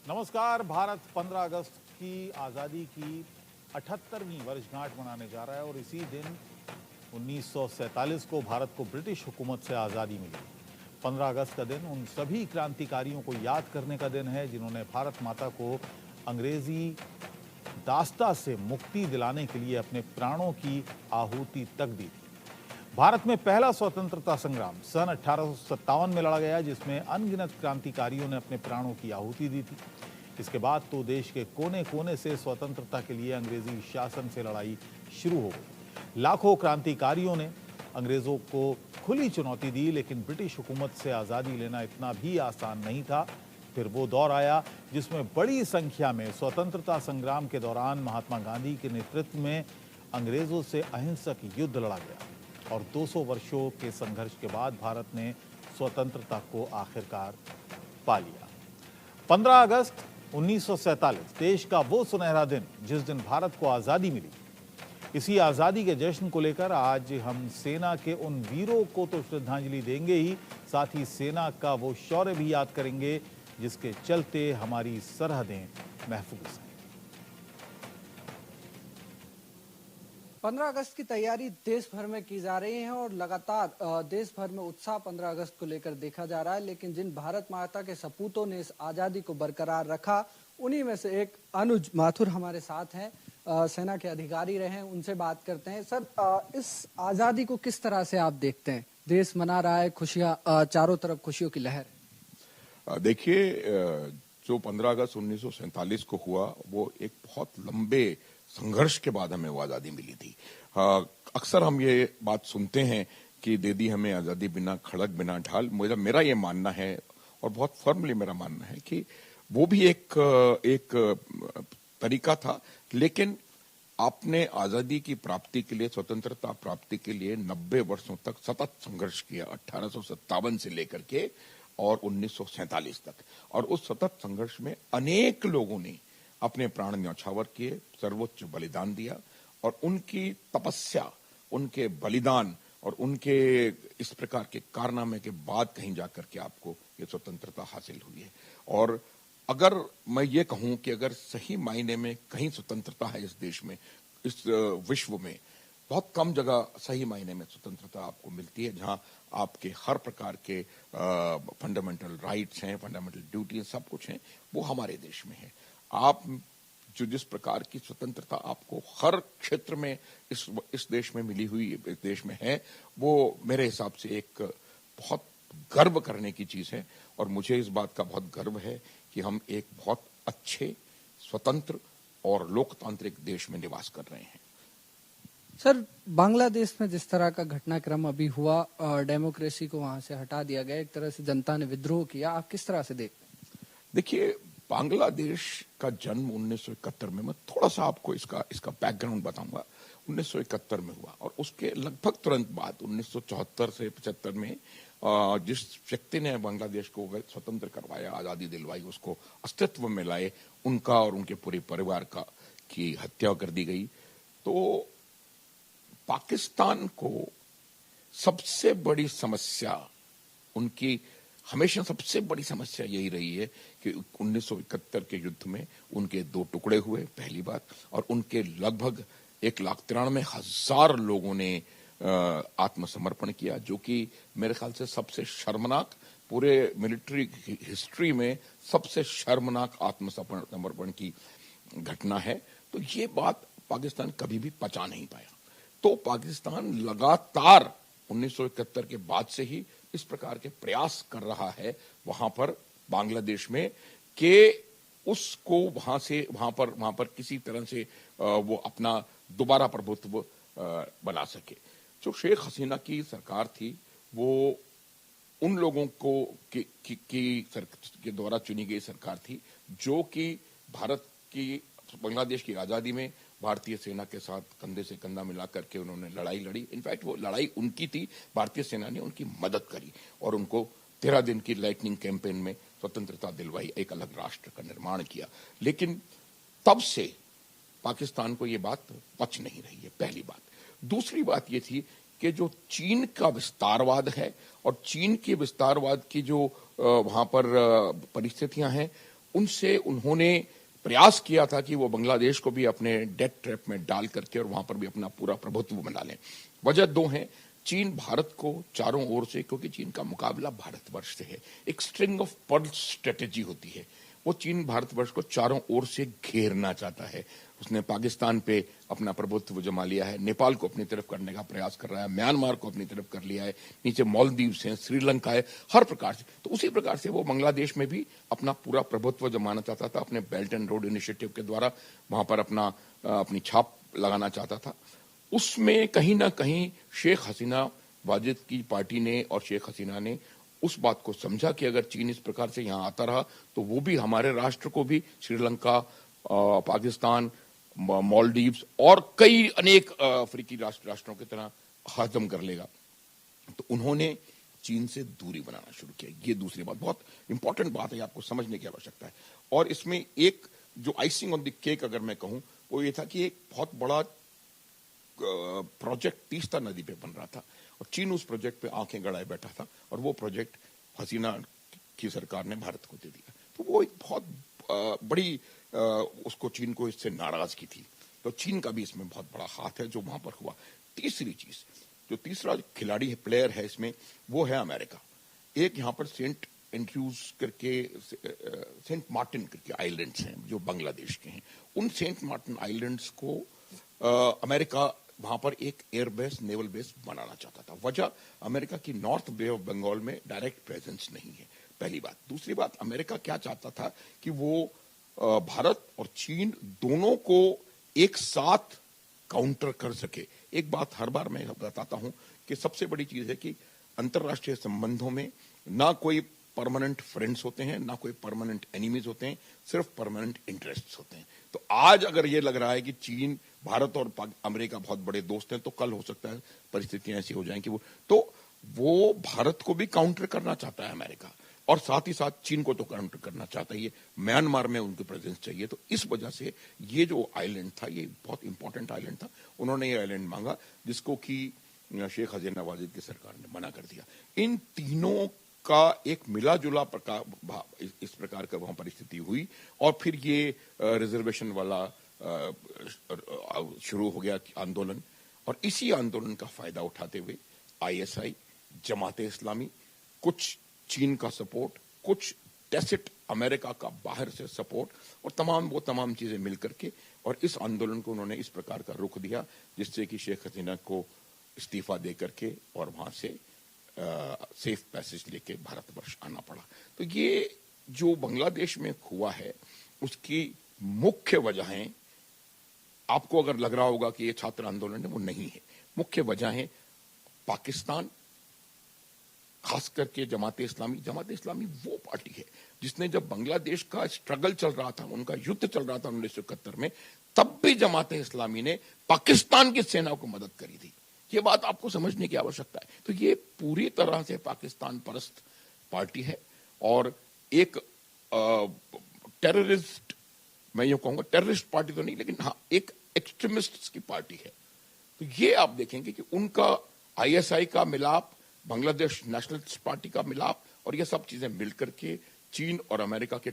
नमस्कार। भारत 15 अगस्त की आज़ादी की 78वीं वर्षगांठ मनाने जा रहा है और इसी दिन 1947 को भारत को ब्रिटिश हुकूमत से आज़ादी मिली। 15 अगस्त का दिन उन सभी क्रांतिकारियों को याद करने का दिन है जिन्होंने भारत माता को अंग्रेजी दास्ता से मुक्ति दिलाने के लिए अपने प्राणों की आहुति तक दी। भारत में पहला स्वतंत्रता संग्राम सन 1857 में लड़ा गया, जिसमें अनगिनत क्रांतिकारियों ने अपने प्राणों की आहुति दी थी। इसके बाद तो देश के कोने कोने से स्वतंत्रता के लिए अंग्रेजी शासन से लड़ाई शुरू हो गई। लाखों क्रांतिकारियों ने अंग्रेजों को खुली चुनौती दी, लेकिन ब्रिटिश हुकूमत से आज़ादी लेना इतना भी आसान नहीं था। फिर वो दौर आया जिसमें बड़ी संख्या में स्वतंत्रता संग्राम के दौरान महात्मा गांधी के नेतृत्व में अंग्रेजों से अहिंसक युद्ध लड़ा गया और 200 वर्षों के संघर्ष के बाद भारत ने स्वतंत्रता को आखिरकार पा लिया। 15 अगस्त 1947 देश का वो सुनहरा दिन जिस दिन भारत को आज़ादी मिली। इसी आज़ादी के जश्न को लेकर आज हम सेना के उन वीरों को तो श्रद्धांजलि देंगे ही, साथ ही सेना का वो शौर्य भी याद करेंगे जिसके चलते हमारी सरहदें महफूज हैं। 15 अगस्त की तैयारी देश भर में की जा रही है और लगातार देश भर में उत्साह 15 अगस्त को लेकर देखा जा रहा है। लेकिन जिन भारत माता के सपूतों ने इस आजादी को बरकरार रखा, उन्हीं में से एक अनुज माथुर हमारे साथ हैं, सेना के अधिकारी रहे हैं। उनसे बात करते हैं। सर, इस आजादी को किस तरह से आप देखते हैं? देश मना रहा है, खुशियां, चारों तरफ खुशियों की लहर। देखिए, जो 15 अगस्त 1947 को हुआ वो एक बहुत लंबे संघर्ष के बाद हमें वो आजादी मिली थी। अक्सर हम ये बात सुनते हैं कि दे दी हमें आजादी बिना खड़क बिना ढाल। मेरा ये मानना है और बहुत फर्मली मेरा मानना है कि वो भी एक तरीका था, लेकिन आपने आजादी की प्राप्ति के लिए, स्वतंत्रता प्राप्ति के लिए 90 वर्षों तक सतत संघर्ष किया, 1857 से लेकर के और 1947 तक। और उस सतत संघर्ष में अनेक लोगों ने अपने प्राण न्यौछावर किए, सर्वोच्च बलिदान दिया और उनकी तपस्या, उनके बलिदान और उनके इस प्रकार के कारनामे के बाद कहीं जाकर के आपको ये स्वतंत्रता हासिल हुई है। और अगर मैं ये कहूं कि अगर सही मायने में कहीं स्वतंत्रता है इस देश में, इस विश्व में, बहुत कम जगह सही मायने में स्वतंत्रता आपको मिलती है, जहां आपके हर प्रकार के फंडामेंटल राइट्स हैं, फंडामेंटल ड्यूटीज, सब कुछ हैं, वो हमारे देश में है। आप जो जिस प्रकार की स्वतंत्रता आपको हर क्षेत्र में इस देश में मिली हुई, इस देश में है, वो मेरे हिसाब से एक बहुत गर्व करने की चीज है। और मुझे इस बात का बहुत गर्व है कि हम एक बहुत अच्छे, स्वतंत्र और लोकतांत्रिक देश में निवास कर रहे हैं। सर, बांग्लादेश में जिस तरह का घटनाक्रम अभी हुआ, डेमोक्रेसी को वहां से हटा दिया गया, एक तरह से जनता ने विद्रोह किया, आप किस तरह से देखते हैं? देखिए, बांग्लादेश का जन्म 1971 में, मैं थोड़ा सा आपको इसका बैकग्राउंड बताऊंगा। 1971 में हुआ और उसके लगभग तुरंत बाद 1974 से 75 में जिस व्यक्ति ने बांग्लादेश को स्वतंत्र करवाया, आजादी दिलवाई, उसको अस्तित्व में लाए, उनका और उनके पूरे परिवार की हत्या कर दी गई। तो पाकिस्तान को सबसे बड़ी समस्या, उनकी हमेशा सबसे बड़ी समस्या यही रही है कि 1971 के युद्ध में उनके 2 टुकड़े हुए, पहली बात, और उनके लगभग 1,93,000 लोगों ने आत्मसमर्पण किया, जो कि मेरे ख्याल से सबसे शर्मनाक, पूरे मिलिट्री हिस्ट्री में सबसे शर्मनाक आत्मसमर्पण की घटना है। तो ये बात पाकिस्तान कभी भी पचा नहीं पाया। तो पाकिस्तान लगातार 1971 के बाद से ही इस प्रकार के प्रयास कर रहा है वहां पर, बांग्लादेश में, कि उसको वहां पर किसी तरह से वो अपना दोबारा प्रभुत्व बना सके। जो शेख हसीना की सरकार थी, वो उन लोगों को के द्वारा चुनी गई सरकार थी जो कि भारत की, बांग्लादेश की आजादी में भारतीय सेना के साथ कंधे से कंधा मिला करके उन्होंने लड़ाई लड़ी। इनफैक्ट वो लड़ाई उनकी थी, भारतीय सेना ने उनकी मदद करी और उनको 13 दिन की लाइटनिंग कैंपेन में स्वतंत्रता दिलवाई, एक अलग राष्ट्र का निर्माण किया। लेकिन तब से पाकिस्तान को ये बात पच नहीं रही है, पहली बात। दूसरी बात ये थी कि जो चीन का विस्तारवाद है और चीन के विस्तारवाद की जो वहां पर परिस्थितियां हैं, उनसे उन्होंने प्रयास किया था कि वो बांग्लादेश को भी अपने डेट ट्रैप में डाल करके और वहां पर भी अपना पूरा प्रभुत्व बना लें। वजह दो है, चीन भारत को चारों ओर से, क्योंकि चीन का मुकाबला भारतवर्ष से है, एक स्ट्रिंग ऑफ पर्ल्स स्ट्रेटेजी होती है। वो चीन भारतवर्ष को चारों ओर से घेरना चाहता है। उसने पाकिस्तान पे अपना प्रभुत्व जमा लिया है, नेपाल को अपनी तरफ करने का प्रयास कर रहा है, म्यांमार को अपनी तरफ कर लिया है, नीचे मालदीव्स हैं, श्रीलंका है, हर प्रकार से। तो उसी प्रकार से वो बांग्लादेश में भी अपना पूरा प्रभुत्व जमाना चाहता था, अपने बेल्ट एंड रोड इनिशिएटिव के द्वारा वहां पर अपनी छाप लगाना चाहता था। उसमें कहीं ना कहीं शेख हसीना वाजिद की पार्टी ने और शेख हसीना ने उस बात को समझा कि अगर चीन इस प्रकार से यहां आता रहा तो वो भी हमारे राष्ट्र को भी श्रीलंका, पाकिस्तान, मालदीव्स और कई अनेक अफ्रीकी राष्ट्रों की तरह हजम कर लेगा। तो उन्होंने चीन से दूरी बनाना शुरू किया। ये दूसरी बात, बहुत इंपॉर्टेंट बात है, आपको समझने की आवश्यकता है। और इसमें एक जो आइसिंग ऑन द केक अगर मैं कहूं, वो ये था कि एक बहुत बड़ा प्रोजेक्ट तीस्ता नदी पे बन रहा था और चीन उस प्रोजेक्ट पे आंखें गड़ाए बैठा था और वो प्रोजेक्ट हसीना की सरकार ने भारत को दे दिया। तो वो एक बहुत बड़ी उसको चीन को इससे नाराजगी थी। तो चीन का भी इसमें बहुत बड़ा हाथ है जो वहां पर हुआ। तीसरी चीज, जो तीसरा खिलाड़ी है, प्लेयर है इसमें, वो है अमेरिका। एक यहां पर सेंट एंड्रयूज करके, सेंट मार्टिन करके आइलैंड्स हैं जो बांग्लादेश के हैं। उन सेंट मार्टिन आइलैंड्स को अमेरिका वहां पर एक एयरबेस, नेवल बेस बनाना चाहता था। वजह, अमेरिका की नॉर्थ बे ऑफ बंगाल में डायरेक्ट प्रेजेंस नहीं है, पहली बात। दूसरी बात, अमेरिका क्या चाहता था कि वो भारत और चीन दोनों को एक साथ काउंटर कर सके। एक बात हर बार मैं बताता हूं कि सबसे बड़ी चीज है कि अंतरराष्ट्रीय संबंधों में ना कोई परमानेंट फ्रेंड्स होते हैं, ना कोई परमानेंट एनिमीज होते हैं, सिर्फ परमानेंट इंटरेस्ट्स होते हैं। तो आज अगर ये लग रहा है कि चीन, भारत और अमेरिका बहुत बड़े दोस्त हैं, तो कल हो सकता है परिस्थितियां ऐसी हो जाएं कि वो भारत को भी काउंटर करना चाहता है अमेरिका, और साथ ही साथ चीन को तो काउंटर करना चाहता ही है। म्यांमार में उनकी प्रेजेंस चाहिए। तो इस वजह से ये जो आइलैंड था, ये बहुत इंपॉर्टेंट आइलैंड था। उन्होंने ये आइलैंड मांगा, जिसको कि शेख हसीना वाजिद की सरकार ने मना कर दिया। इन तीनों का एक मिला जुला इस प्रकार का वहां परिस्थिति हुई और फिर ये रिजर्वेशन वाला शुरू हो गया आंदोलन। और इसी आंदोलन का फायदा उठाते हुए आईएसआई, जमाते इस्लामी, कुछ चीन का सपोर्ट, कुछ टैसिट अमेरिका का बाहर से सपोर्ट और तमाम चीजें मिलकर के, और इस आंदोलन को उन्होंने इस प्रकार का रुख दिया जिससे कि शेख हसीना को इस्तीफा दे करके और वहां से सेफ पैसेज लेके भारतवर्ष आना पड़ा। तो ये जो बांग्लादेश में हुआ है उसकी मुख्य वजहें, आपको अगर लग रहा होगा कि ये छात्र आंदोलन है, वो नहीं है। मुख्य वजह है पाकिस्तान, खास करके जमाते इस्लामी वो पार्टी है जिसने, जब बांग्लादेश का स्ट्रगल चल रहा था, उनका युद्ध चल रहा था 1971 में, तब भी जमाते इस्लामी ने पाकिस्तान की सेना को मदद करी थी। ये बात आपको समझने की आवश्यकता है। तो ये पूरी तरह से पाकिस्तान परस्त पार्टी है और एक टेररिस्ट, मैं ये कहूंगा टेररिस्ट पार्टी तो नहीं, लेकिन हाँ एक एक्सट्रीमिस्ट की पार्टी है। तो ये आप देखेंगे कि उनका आईएसआई का मिलाप, बांग्लादेश नेशनलिस्ट पार्टी का मिलाप, और ये सब चीजें मिलकर के चीन और अमेरिका के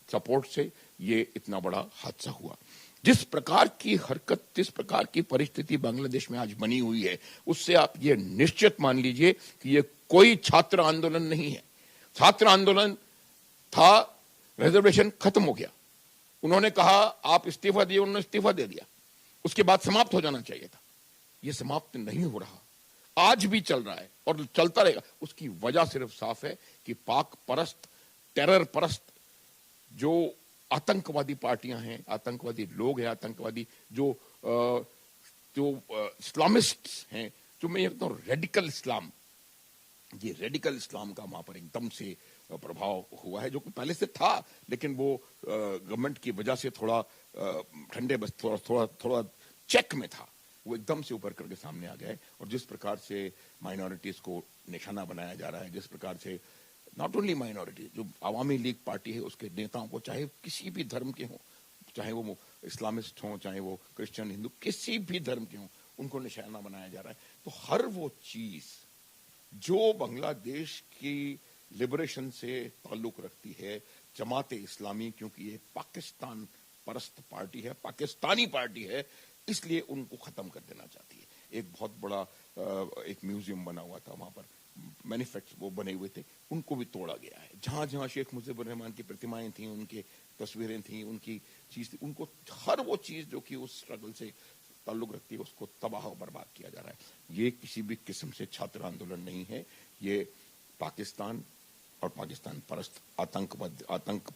सपोर्ट से ये इतना बड़ा हादसा हुआ। जिस प्रकार की हरकत, जिस प्रकार की परिस्थिति बांग्लादेश में आज बनी हुई है, उससे आप ये निश्चित मान लीजिए कि ये कोई छात्र आंदोलन नहीं है। छात्र आंदोलन था, रिजर्वेशन खत्म हो गया, उन्होंने कहा आप इस्तीफा दिए, उन्होंने इस्तीफा दे दिया, उसके बाद समाप्त हो जाना चाहिए था। यह समाप्त नहीं हो रहा, आज भी चल रहा है और चलता रहेगा। उसकी वजह सिर्फ साफ है कि पाक परस्त, टेरर परस्त जो आतंकवादी पार्टियां हैं, आतंकवादी लोग हैं, आतंकवादी जो इस्लामिस्ट हैं, जो मैं कहता हूं रेडिकल इस्लाम, ये रेडिकल इस्लाम का वहां पर एकदम से प्रभाव हुआ है, जो कि पहले से था, लेकिन वो गवर्नमेंट की वजह से थोड़ा ठंडे बस थोड़ा चेक में था, वो एकदम से ऊपर करके सामने आ गया है। और जिस प्रकार से माइनॉरिटीज को निशाना बनाया जा रहा है, जिस प्रकार से नॉट ओनली माइनॉरिटी, जो आवामी लीग पार्टी है उसके नेताओं को, चाहे किसी भी धर्म के हों, चाहे वो इस्लामिस्ट हों, चाहे वो क्रिश्चियन, हिंदू, किसी भी धर्म के हों, उनको निशाना बनाया जा रहा है। तो हर वो चीज जो बांग्लादेश की लिबरेशन से ताल्लुक रखती है, जमात इस्लामी, क्योंकि ये पाकिस्तान परस्त पार्टी है, पाकिस्तानी पार्टी है, इसलिए उनको खत्म कर देना चाहती है। एक बहुत बड़ा एक म्यूजियम बना हुआ था, वहां पर मैनिफेक्ट वो बने हुए थे, उनको भी तोड़ा गया है। जहां जहां शेख मुजीबुर रहमान की प्रतिमाएं थी, उनके तस्वीरें थी, उनकी चीज थी, उनको हर वो चीज जो कि उस स्ट्रगल से ताल्लुक रखती है उसको तबाह और बर्बाद किया जा रहा है। ये किसी भी किस्म से छात्र आंदोलन नहीं है, ये पाकिस्तान और पाकिस्तान परस्त आतंक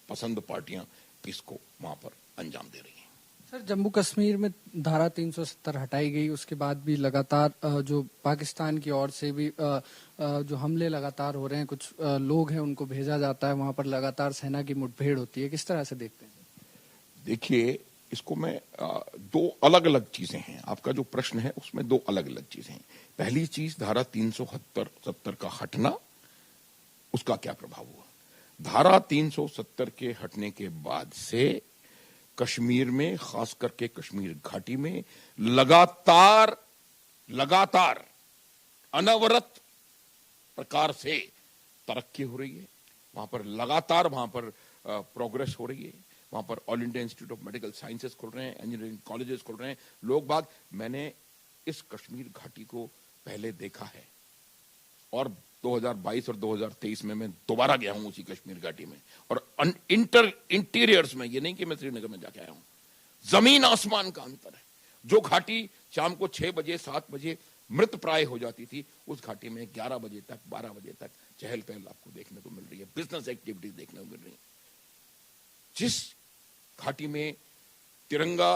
पसंद पार्टियां इसको वहां पर अंजाम दे रही हैं। सर, जम्मू कश्मीर में धारा 370 हटाई गई, उसके बाद भी लगातार जो पाकिस्तान की ओर से भी जो हमले लगातार हो रहे हैं, कुछ लोग हैं उनको भेजा जाता है, वहां पर लगातार सेना की मुठभेड़ होती है, किस तरह से देखते हैं? देखिए, इसको मैं दो अलग अलग चीजें हैं। आपका जो प्रश्न है उसमें दो अलग अलग चीजें हैं। पहली चीज, धारा 370 का हटना, उसका क्या प्रभाव हुआ? धारा 370 के हटने के बाद से कश्मीर में, खास करके कश्मीर घाटी में लगातार अनवरत प्रकार से तरक्की हो रही है। वहां पर लगातार प्रोग्रेस हो रही है। वहां पर all India institute of medical sciences खुल रहे हैं, इंजीनियरिंग कॉलेजेस खुल रहे हैं। लोग बाग, मैंने इस कश्मीर घाटी को पहले देखा है और 2022 और 2023 में मैं दोबारा गया हूं उसी कश्मीर घाटी में, और इंटीरियर्स में, ये नहीं कि मैं श्रीनगर में जाके आया हूं, जमीन आसमान का अंतर है। जो घाटी शाम को 6 बजे 7 बजे मृत प्राय हो जाती थी, उस घाटी में 11 बजे तक 12 बजे तक चहल पहल आपको देखने को मिल रही है, बिजनेस एक्टिविटीज देखने को मिल रही है। जिस घाटी में तिरंगा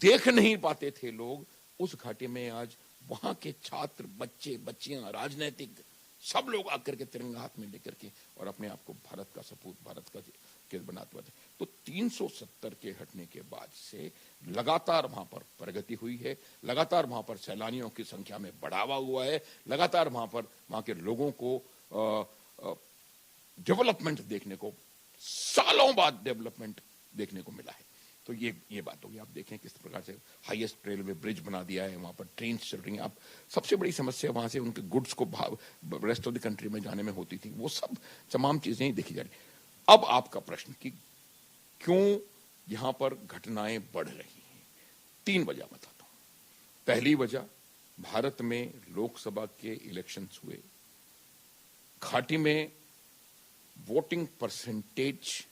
देख नहीं पाते थे लोग, उस घाटी में आज वहां के छात्र, बच्चे, बच्चियां, राजनीतिक सब लोग आकर के तिरंगा हाथ में लेकर के और अपने आप को भारत का सपूत, भारत का केस बनाते हुए थे। तो 370 के हटने के बाद से लगातार वहां पर प्रगति हुई है, लगातार वहां पर सैलानियों की संख्या में बढ़ावा हुआ है, लगातार वहां के लोगों को डेवलपमेंट देखने को, सालों बाद डेवलपमेंट देखने को मिला है। तो ये बात होगी। आप देखें किस प्रकार से हाईएस्ट रेलवे ब्रिज बना दिया है, वहां पर ट्रेन चल रही हैं। आप सबसे बड़ी समस्या वहां से उनके गुड्स को रेस्ट ऑफ द कंट्री में जाने में होती थी, वो सब तमाम चीजें ही देखी जा रही। अब आपका प्रश्न कि क्यों यहां पर घटनाएं बढ़ रही हैं, 3 वजह बताता हूं। पहली वजह, भारत में लोकसभा के इलेक्शंस हुए, घाटी में वोटिंग परसेंटेज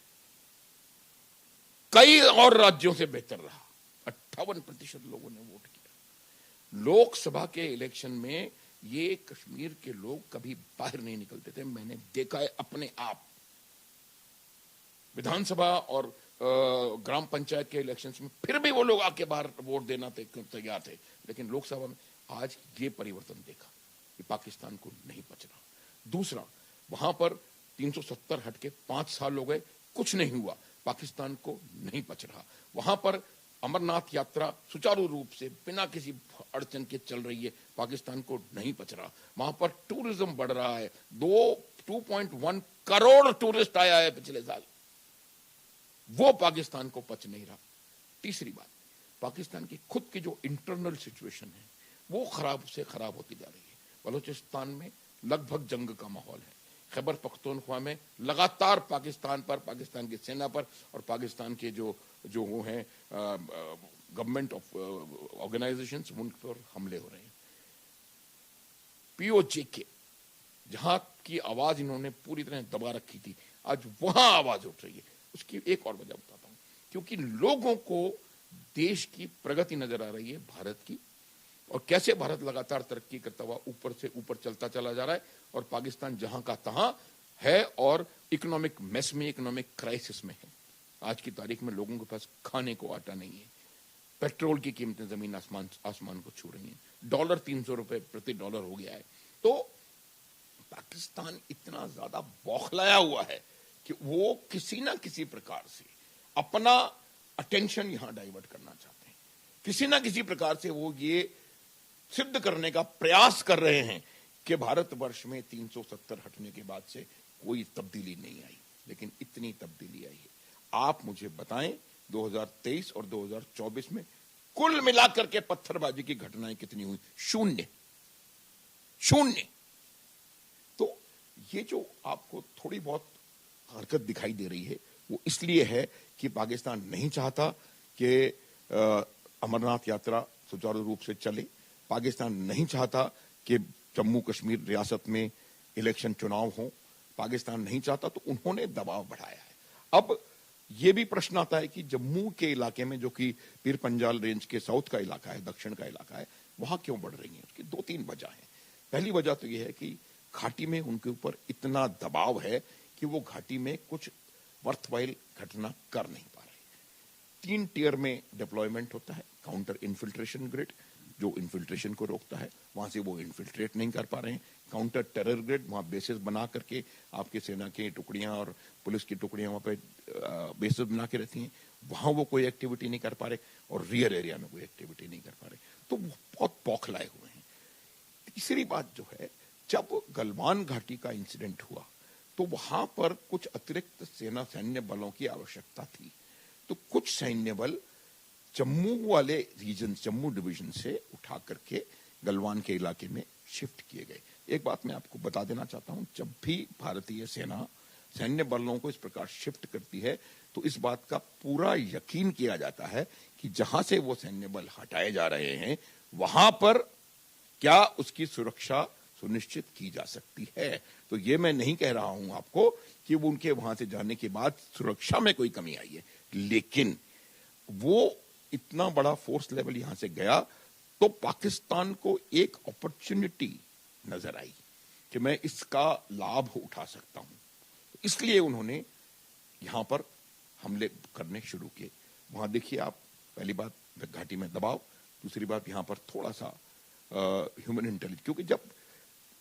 कई और राज्यों से बेहतर रहा, 58% लोगों ने वोट किया। लोकसभा के इलेक्शन में ये कश्मीर के लोग कभी बाहर नहीं निकलते थे, मैंने देखा है अपने आप। विधानसभा और ग्राम पंचायत के इलेक्शंस में फिर भी वो लोग आके बाहर वोट देना तैयार थे, लेकिन लोकसभा में आज ये परिवर्तन देखा कि पाकिस्तान को नहीं पच रहा। दूसरा, वहां पर 370 हटके 5 साल हो गए, कुछ नहीं हुआ, पाकिस्तान को नहीं पच रहा। वहां पर अमरनाथ यात्रा सुचारू रूप से बिना किसी अड़चन के चल रही है, पाकिस्तान को नहीं पच रहा। वहां पर टूरिज्म बढ़ रहा है, 2.1 करोड़ टूरिस्ट आया है पिछले साल, वो पाकिस्तान को पच नहीं रहा। तीसरी बात, पाकिस्तान की खुद की जो इंटरनल सिचुएशन है वो खराब से खराब होती जा रही है। बलूचिस्तान में लगभग जंग का माहौल है, खैबर पख्तूनख्वा में लगातार पाकिस्तान पर, पाकिस्तान की सेना पर और पाकिस्तान के जो वो हैं गवर्नमेंट ऑफ ऑर्गेनाइजेशंस, उन पर हमले हो रहे हैं। POJK जहां की आवाज इन्होंने पूरी तरह दबा रखी थी, आज वहां आवाज उठ रही है। उसकी एक और वजह बताता हूं, क्योंकि लोगों को देश की प्रगति नजर आ रही है, भारत की, और कैसे भारत लगातार तरक्की करता हुआ ऊपर से ऊपर चलता चला जा रहा है, और पाकिस्तान जहां का तहां है और इकोनॉमिक मेस में, इकोनॉमिक क्राइसिस में है। आज की तारीख में लोगों के पास खाने को आटा नहीं है, पेट्रोल की कीमतें जमीन आसमान को छू रही हैं, डॉलर 300 रुपए प्रति डॉलर हो गया है। तो पाकिस्तान इतना ज्यादा बौखलाया हुआ है कि वो किसी ना किसी प्रकार से अपना अटेंशन यहां डाइवर्ट करना चाहते हैं, किसी ना किसी प्रकार से वो ये सिद्ध करने का प्रयास कर रहे हैं कि भारतवर्ष में 370 हटने के बाद से कोई तब्दीली नहीं आई, लेकिन इतनी तब्दीली आई है। आप मुझे बताएं 2023 और 2024 में कुल मिलाकर के पत्थरबाजी की घटनाएं कितनी हुई? शून्य। तो ये जो आपको थोड़ी बहुत हरकत दिखाई दे रही है वो इसलिए है कि पाकिस्तान नहीं चाहता कि अमरनाथ यात्रा सुचारू रूप से चले। पाकिस्तान नहीं चाहता कि जम्मू कश्मीर रियासत में इलेक्शन चुनाव हो। पाकिस्तान नहीं चाहता, तो उन्होंने दबाव बढ़ाया है। अब ये भी प्रश्न आता है कि जम्मू के इलाके में, जो कि पीर पंजाल रेंज के साउथ का इलाका है, दक्षिण का इलाका है, वहां क्यों बढ़ रही है? उसकी 2-3 वजह है। पहली वजह तो यह है कि घाटी में उनके ऊपर इतना दबाव है कि वो घाटी में कुछ वर्थवाइल घटना कर नहीं पा रहे। 3 टियर में डिप्लॉयमेंट होता है। काउंटर इन्फिल्ट्रेशन ग्रिड, जो इन्फिल्ट्रेशन को रोकता है, वहां से वो इन्फिल्ट्रेट नहीं कर पा रहे हैं। काउंटर टेरर ग्रिड, वहां बेसेस बना करके आपके सेना की टुकड़ियां और पुलिस की टुकड़ियां वहां पे बेसेस बना के रहती हैं, वहां वो कोई एक्टिविटी नहीं कर पा रहे, और रियर एरिया में कोई एक्टिविटी नहीं कर पा रहे, तो वो बहुत बौखलाए हुए हैं। तीसरी बात जो है, जब गलवान घाटी का इंसिडेंट हुआ तो वहां पर कुछ अतिरिक्त सैन्य बलों की आवश्यकता थी, तो कुछ सैन्य बल जम्मू वाले रीजन, जम्मू डिवीजन से उठा करके गलवान के इलाके में शिफ्ट किए गए। एक बात मैं आपको बता देना चाहता हूं, जब भी भारतीय सेना सैन्य बलों को इस प्रकार शिफ्ट करती है तो इस बात का पूरा यकीन किया जाता है कि जहां से वो सैन्य बल हटाए जा रहे हैं वहां पर क्या उसकी सुरक्षा सुनिश्चित की जा सकती है। तो ये मैं नहीं कह रहा हूं आपको कि वो उनके वहां से जाने के बाद सुरक्षा में कोई कमी आई है, लेकिन वो इतना बड़ा फोर्स लेवल यहां से गया तो पाकिस्तान को एक अपॉर्चुनिटी नजर आई कि मैं इसका लाभ उठा सकता हूं, तो इसलिए उन्होंने यहां पर हमले करने शुरू किए। वहां देखिए आप, पहली बात घाटी में दबाव, दूसरी बात यहां पर थोड़ा सा ह्यूमन इंटेलिजेंस, क्योंकि जब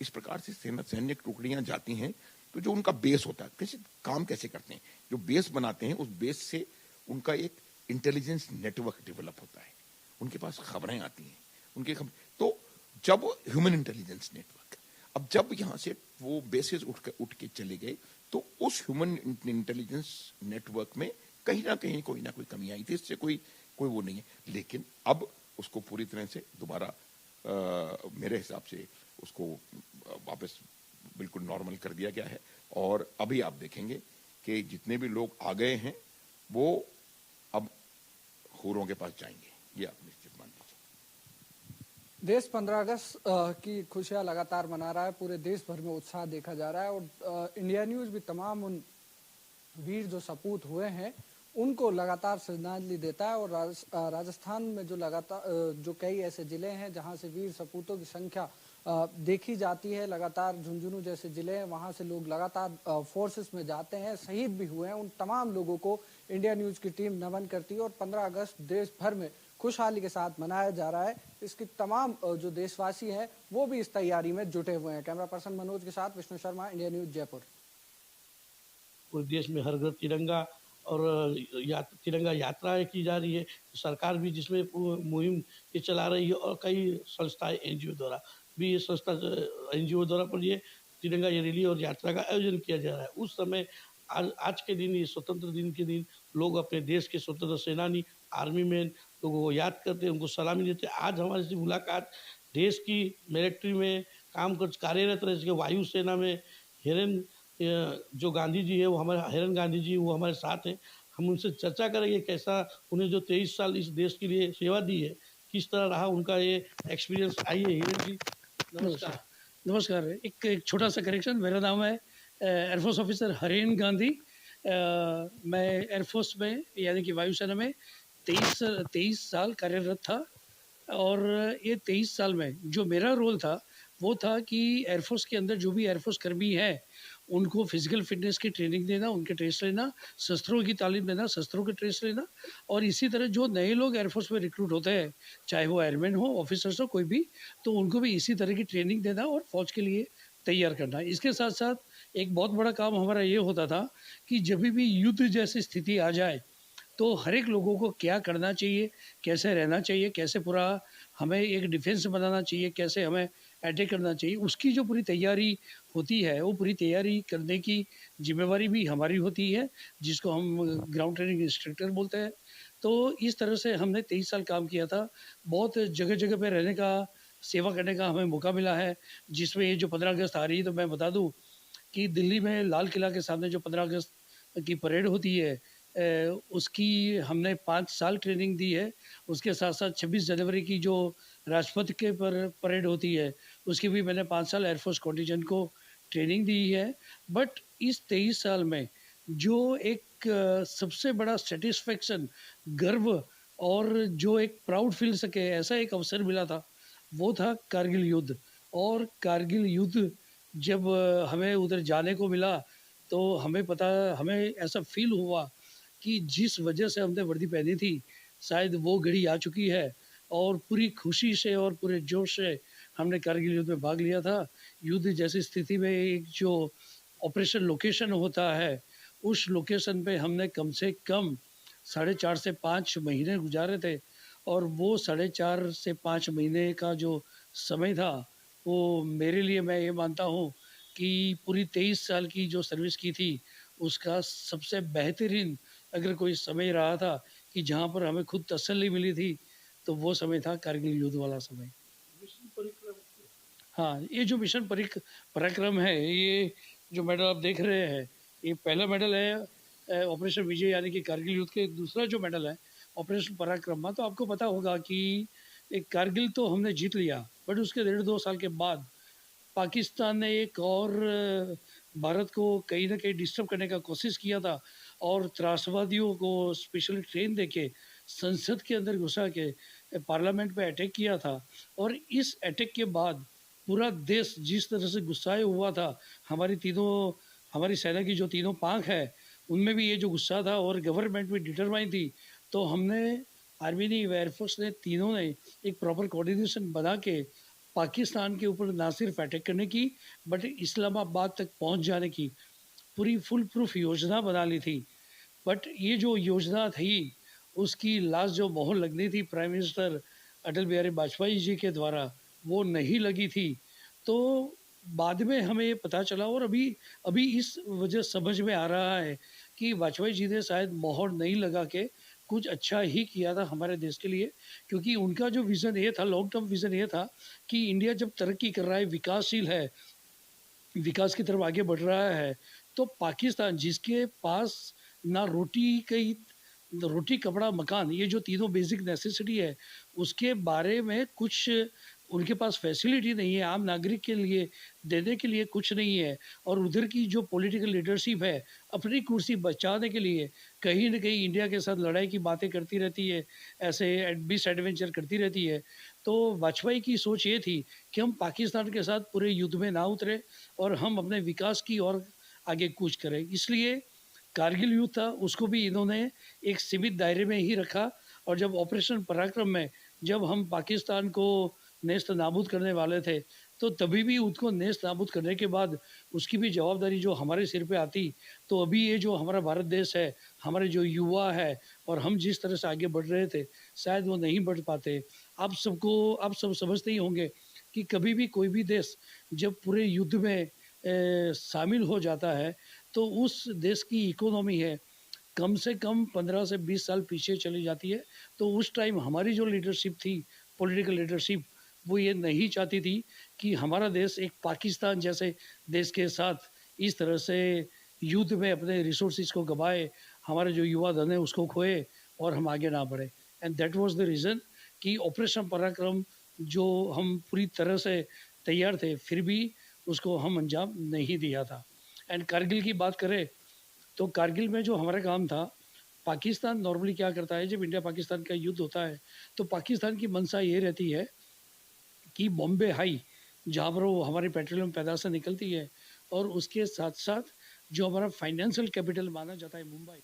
इस प्रकार से सैन्य टुकड़ियां जाती हैं तो जो उनका बेस होता है, कैसे काम कैसे करते हैं, जो बेस बनाते हैं उस बेस से उनका एक इंटेलिजेंस नेटवर्क डेवलप होता है, उनके पास खबरें आती हैं, तो जब ह्यूमन इंटेलिजेंस नेटवर्क, अब जब यहां से वो बेसिस उठ के चले गए तो उस ह्यूमन इंटेलिजेंस नेटवर्क में कहीं ना कहीं कोई ना कोई कमी आई थी, इससे कोई वो नहीं है, लेकिन अब उसको पूरी तरह से दोबारा मेरे हिसाब से उसको वापस बिल्कुल नॉर्मल कर दिया गया है। और अभी आप देखेंगे कि जितने भी लोग आ गए हैं वो अब हुरों के पास जाएंगे, ये आप निश्चित मान लीजिए। देश 15 अगस्त की खुशियां लगातार मना रहा है, पूरे देश भर में उत्साह देखा जा रहा है और इंडिया न्यूज भी तमाम उन वीर जो सपूत हुए हैं उनको लगातार श्रद्धांजलि देता है। और राजस्थान में जो लगातार जो कई ऐसे जिले हैं जहां से वीर सपूतों की संख्या देखी जाती है, लगातार झुंझुनू जैसे जिले हैं वहां से लोग लगातार फोर्सेस में जाते हैं, शहीद भी हुए हैं, उन तमाम लोगों को इंडिया न्यूज की टीम नमन करती है। और 15 अगस्त देश भर में खुशहाली के साथ मनाया जा रहा है, इसकी तमाम जो देशवासी हैं वो भी इस तैयारी में जुटे हुए हैं। कैमरा पर्सन मनोज के साथ विष्णु शर्मा, इंडिया न्यूज, जयपुर। पूरे देश में हर घर तिरंगा और तिरंगा यात्राएं की जा रही है, सरकार भी जिसमें मुहिम ये चला रही है और कई संस्थाएं एनजीओ द्वारा भी, ये संस्था एनजीओ द्वारा पर ये तिरंगा ये रैली और यात्रा का आयोजन किया जा रहा है। उस समय आज के दिन, ये स्वतंत्र दिन के दिन लोग अपने देश के स्वतंत्र सेनानी, आर्मी मैन लोगों को याद करते हैं, उनको सलामी देते हैं। आज हमारी से मुलाकात देश की मिलिट्री में कार्यरत रहे, वायुसेना में हिरन जो गांधी जी है वो हमारे हिरन गांधी जी वो हमारे साथ हैं। हम उनसे चर्चा करेंगे कैसा उन्हें जो 23 साल इस देश के लिए सेवा दी है किस तरह रहा उनका ये एक्सपीरियंस। आइए हिरन जी, नमस्कार। नमस्कार। एक छोटा सा करेक्शन, मेरा नाम है एयरफोर्स ऑफिसर हरेन गांधी। मैं एयरफोर्स में यानी कि वायुसेना में 23 साल कार्यरत था और ये 23 साल में जो मेरा रोल था वो था कि एयरफोर्स के अंदर जो भी एयरफोर्स कर्मी हैं उनको फिजिकल फिटनेस की ट्रेनिंग देना, उनके ट्रेस लेना, शस्त्रों की तालीम देना, शस्त्रों के ट्रेस लेना, और इसी तरह जो नए लोग एयरफोर्स में रिक्रूट होते हैं चाहे वो एयरमैन हो, ऑफिसर्स हो, कोई भी, तो उनको भी इसी तरह की ट्रेनिंग देना और फौज के लिए तैयार करना। इसके साथ साथ एक बहुत बड़ा काम हमारा ये होता था कि जब भी युद्ध जैसी स्थिति आ जाए तो हर एक लोगों को क्या करना चाहिए, कैसे रहना चाहिए, कैसे पूरा हमें एक डिफेंस बनाना चाहिए, कैसे हमें अटैक करना चाहिए, उसकी जो पूरी तैयारी होती है वो पूरी तैयारी करने की जिम्मेवारी भी हमारी होती है, जिसको हम ग्राउंड ट्रेनिंग इंस्ट्रक्टर बोलते हैं। तो इस तरह से हमने 23 साल काम किया था। बहुत जगह जगह पे रहने का, सेवा करने का हमें मौका मिला है, जिसमें ये जो 15 अगस्त आ रही है तो मैं बता दूं कि दिल्ली में लाल किला के सामने जो 15 अगस्त की परेड होती है, उसकी हमने 5 साल ट्रेनिंग दी है। उसके साथ-साथ 26 जनवरी की जो राजपथ के पर परेड होती है, उसकी भी मैंने 5 साल एयरफोर्स कॉन्टिजेंट को ट्रेनिंग दी है। बट इस 23 साल में जो एक सबसे बड़ा सैटिस्फैक्शन, गर्व और जो एक प्राउड फील सके ऐसा एक अवसर मिला था, वो था कारगिल युद्ध। और कारगिल युद्ध जब हमें उधर जाने को मिला, तो हमें ऐसा फ़ील हुआ कि जिस वजह से हमने वर्दी पहनी थी, शायद वो घड़ी आ चुकी है और पूरी खुशी से और पूरे जोश से हमने कारगिल युद्ध में भाग लिया था। युद्ध जैसी स्थिति में एक जो ऑपरेशन लोकेशन होता है, उस लोकेशन पे हमने कम से कम साढ़े 4 से 5 महीने गुज़ारे थे और वो साढ़े 4 से 5 महीने का जो समय था, वो मेरे लिए मैं ये मानता हूँ कि पूरी 23 साल की जो सर्विस की थी, उसका सबसे बेहतरीन अगर कोई समय रहा था कि जहाँ पर हमें खुद तसल्ली मिली थी, तो वो समय था कारगिल युद्ध वाला समय। हाँ, ये जो मिशन पराक्रम है, ये जो मेडल आप देख रहे हैं, ये पहला मेडल है ऑपरेशन विजय यानी कि कारगिल युद्ध के। दूसरा जो मेडल है ऑपरेशन पराक्रम, तो आपको पता होगा कि एक कारगिल तो हमने जीत लिया, बट उसके 1.5-2 साल के बाद पाकिस्तान ने एक और भारत को कहीं न कहीं डिस्टर्ब करने का कोशिश किया था और त्रासवादियों को स्पेशली ट्रेन देके संसद के अंदर घुसा के पार्लियामेंट पे अटैक किया था। और इस अटैक के बाद पूरा देश जिस तरह से गुस्साए हुआ था, हमारी सेना की जो तीनों पाँख है, उनमें भी ये जो गुस्सा था और गवर्नमेंट भी डिटरमाइन थी। तो हमने आर्मी ने, एयरफोर्स ने, तीनों ने एक प्रॉपर कोऑर्डिनेशन बना के पाकिस्तान के ऊपर ना सिर्फ अटैक करने की, बट इस्लामाबाद तक पहुंच जाने की पूरी फुल प्रूफ योजना बना ली थी। बट ये जो योजना थी, उसकी लास्ट जो मोहर लगनी थी प्राइम मिनिस्टर अटल बिहारी वाजपेयी जी के द्वारा, वो नहीं लगी थी। तो बाद में हमें ये पता चला और अभी अभी इस वजह समझ में आ रहा है कि वाजपेयी जी ने शायद मोहर नहीं लगा के कुछ अच्छा ही किया था हमारे देश के लिए। क्योंकि उनका जो विज़न ये था, लॉन्ग टर्म विज़न ये था कि इंडिया जब तरक्की कर रहा है, विकासशील है, विकास की तरफ आगे बढ़ रहा है, तो पाकिस्तान जिसके पास ना रोटी, कपड़ा, मकान, ये जो तीनों बेसिक नेसेसिटी है, उसके बारे में कुछ उनके पास फैसिलिटी नहीं है, आम नागरिक के लिए देने के लिए कुछ नहीं है। और उधर की जो पॉलिटिकल लीडरशिप है, अपनी कुर्सी बचाने के लिए कहीं न कहीं इंडिया के साथ लड़ाई की बातें करती रहती है, ऐसे मिसएडवेंचर करती रहती है। तो वाजपेयी की सोच ये थी कि हम पाकिस्तान के साथ पूरे युद्ध में ना उतरे और हम अपने विकास की ओर आगे कूच करें। इसलिए कारगिल युद्ध था, उसको भी इन्होंने एक सीमित दायरे में ही रखा। और जब ऑपरेशन पराक्रम में जब हम पाकिस्तान को नेस्त नाबूद करने वाले थे, तो तभी भी उसको नेस्त नाबूद करने के बाद उसकी भी जवाबदारी जो हमारे सिर पे आती, तो अभी ये जो हमारा भारत देश है, हमारे जो युवा है और हम जिस तरह से आगे बढ़ रहे थे, शायद वो नहीं बढ़ पाते। आप सब समझते ही होंगे कि कभी भी कोई भी देश जब पूरे युद्ध में शामिल हो जाता है, तो उस देश की इकोनॉमी है कम से कम 15 से 20 साल पीछे चली जाती है। तो उस टाइम हमारी जो लीडरशिप थी, पॉलिटिकल लीडरशिप, वो ये नहीं चाहती थी कि हमारा देश एक पाकिस्तान जैसे देश के साथ इस तरह से युद्ध में अपने रिसोर्सेज को गँवाए, हमारे जो युवा धन है उसको खोए और हम आगे ना बढ़े। And that was the reason कि ऑपरेशन पराक्रम जो हम पूरी तरह से तैयार थे, फिर भी उसको हम अंजाम नहीं दिया था। एंड कारगिल की बात करें, तो कारगिल में जो हमारा काम था, पाकिस्तान नॉर्मली क्या करता है, जब इंडिया पाकिस्तान का युद्ध होता है, तो पाकिस्तान की मंशा ये रहती है कि बॉम्बे हाई, जहाँ पर वो हमारी पेट्रोलियम पैदाशें निकलती है, और उसके साथ-साथ जो हमारा फाइनेंशियल कैपिटल माना जाता है मुंबई।